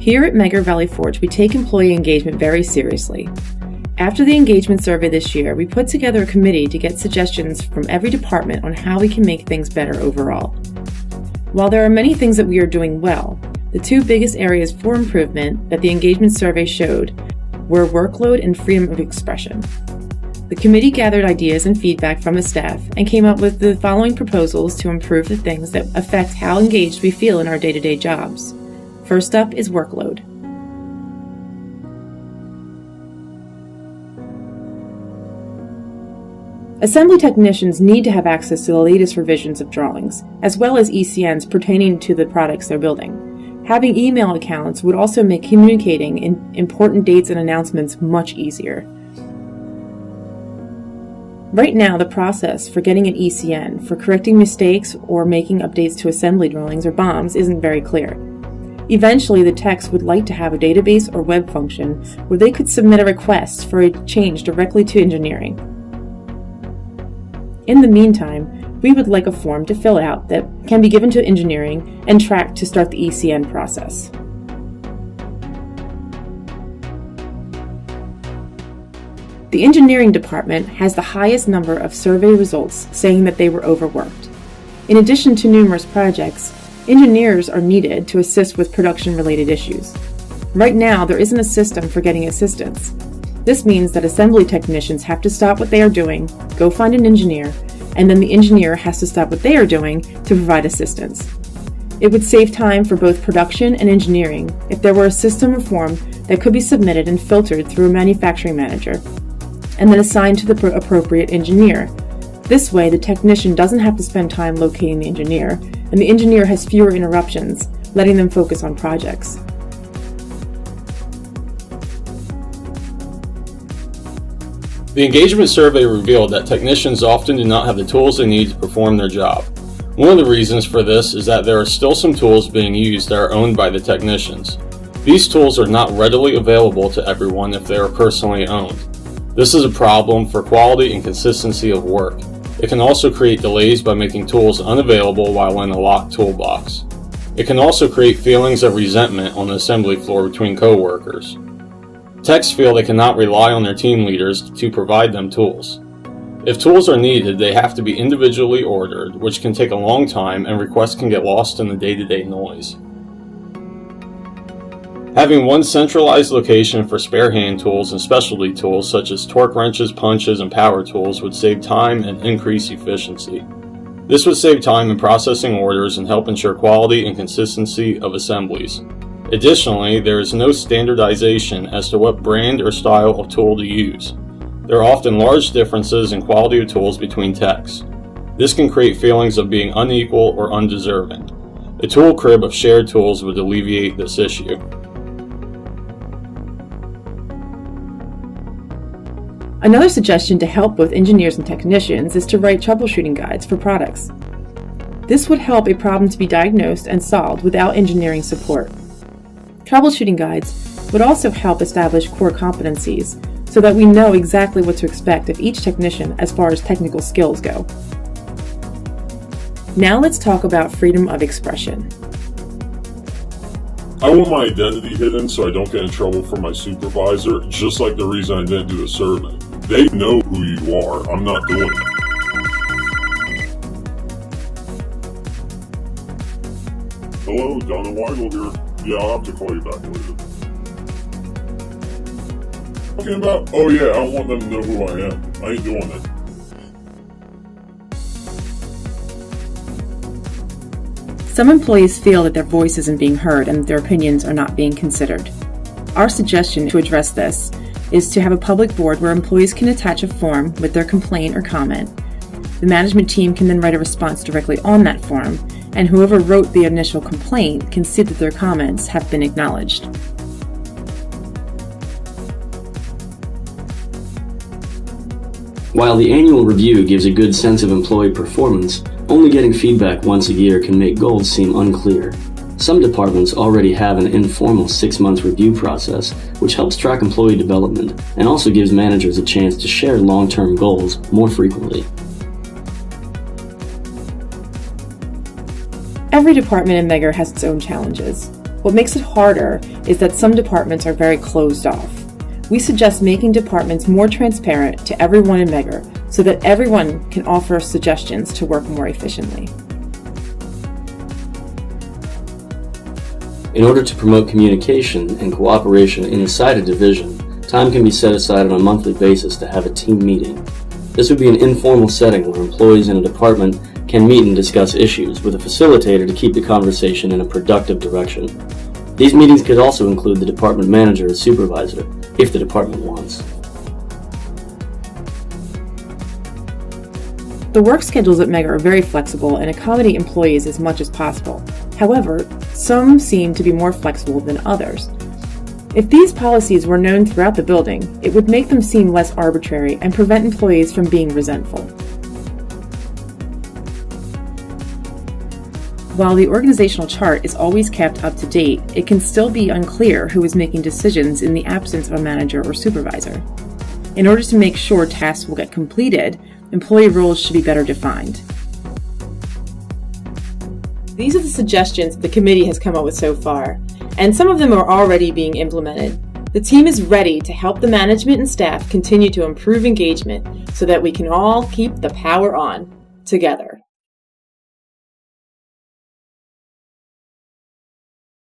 Here at Megger Valley Forge, we take employee engagement very seriously. After the engagement survey this year, we put together a committee to get suggestions from every department on how we can make things better overall. While there are many things that we are doing well, the two biggest areas for improvement that the engagement survey showed were workload and freedom of expression. The committee gathered ideas and feedback from the staff and came up with the following proposals to improve the things that affect how engaged we feel in our day-to-day jobs. First up is workload. Assembly technicians need to have access to the latest revisions of drawings, as well as ECNs pertaining to the products they're building. Having email accounts would also make communicating important dates and announcements much easier. Right now, the process for getting an ECN, for correcting mistakes or making updates to assembly drawings or BOMs isn't very clear. Eventually, the techs would like to have a database or web function where they could submit a request for a change directly to engineering. In the meantime, we would like a form to fill out that can be given to engineering and tracked to start the ECN process. The engineering department has the highest number of survey results saying that they were overworked. In addition to numerous projects, engineers are needed to assist with production-related issues. Right now, there isn't a system for getting assistance. This means that assembly technicians have to stop what they are doing, go find an engineer, and then the engineer has to stop what they are doing to provide assistance. It would save time for both production and engineering if there were a system or form that could be submitted and filtered through a manufacturing manager, and then assigned to the appropriate engineer. This way, the technician doesn't have to spend time locating the engineer, and the engineer has fewer interruptions, letting them focus on projects. The engagement survey revealed that technicians often do not have the tools they need to perform their job. One of the reasons for this is that there are still some tools being used that are owned by the technicians. These tools are not readily available to everyone if they are personally owned. This is a problem for quality and consistency of work. It can also create delays by making tools unavailable while in a locked toolbox. It can also create feelings of resentment on the assembly floor between co-workers. Techs feel they cannot rely on their team leaders to provide them tools. If tools are needed, they have to be individually ordered, which can take a long time, and requests can get lost in the day-to-day noise. Having one centralized location for spare hand tools and specialty tools such as torque wrenches, punches, and power tools would save time and increase efficiency. This would save time in processing orders and help ensure quality and consistency of assemblies. Additionally, there is no standardization as to what brand or style of tool to use. There are often large differences in quality of tools between techs. This can create feelings of being unequal or undeserving. A tool crib of shared tools would alleviate this issue. Another suggestion to help both engineers and technicians is to write troubleshooting guides for products. This would help a problem to be diagnosed and solved without engineering support. Troubleshooting guides would also help establish core competencies so that we know exactly what to expect of each technician as far as technical skills go. Now let's talk about freedom of expression. I want my identity hidden so I don't get in trouble from my supervisor, just like the reason I didn't do a survey. They know who you are. I'm not doing it. Hello, Donna Weigel here. Yeah, I'll have to call you back later. Talking about? Oh yeah, I don't want them to know who I am. I ain't doing it. Some employees feel that their voice isn't being heard and that their opinions are not being considered. Our suggestion to address this is to have a public board where employees can attach a form with their complaint or comment. The management team can then write a response directly on that form, and whoever wrote the initial complaint can see that their comments have been acknowledged. While the annual review gives a good sense of employee performance, only getting feedback once a year can make goals seem unclear. Some departments already have an informal 6-month review process, which helps track employee development and also gives managers a chance to share long-term goals more frequently. Every department in Megger has its own challenges. What makes it harder is that some departments are very closed off. We suggest making departments more transparent to everyone in Megger so that everyone can offer suggestions to work more efficiently. In order to promote communication and cooperation inside a division, time can be set aside on a monthly basis to have a team meeting. This would be an informal setting where employees in a department can meet and discuss issues, with a facilitator to keep the conversation in a productive direction. These meetings could also include the department manager as supervisor, if the department wants. The work schedules at Megger are very flexible and accommodate employees as much as possible. However, some seem to be more flexible than others. If these policies were known throughout the building, it would make them seem less arbitrary and prevent employees from being resentful. While the organizational chart is always kept up to date, it can still be unclear who is making decisions in the absence of a manager or supervisor. In order to make sure tasks will get completed, employee roles should be better defined. These are the suggestions the committee has come up with so far, and some of them are already being implemented. The team is ready to help the management and staff continue to improve engagement so that we can all keep the power on together.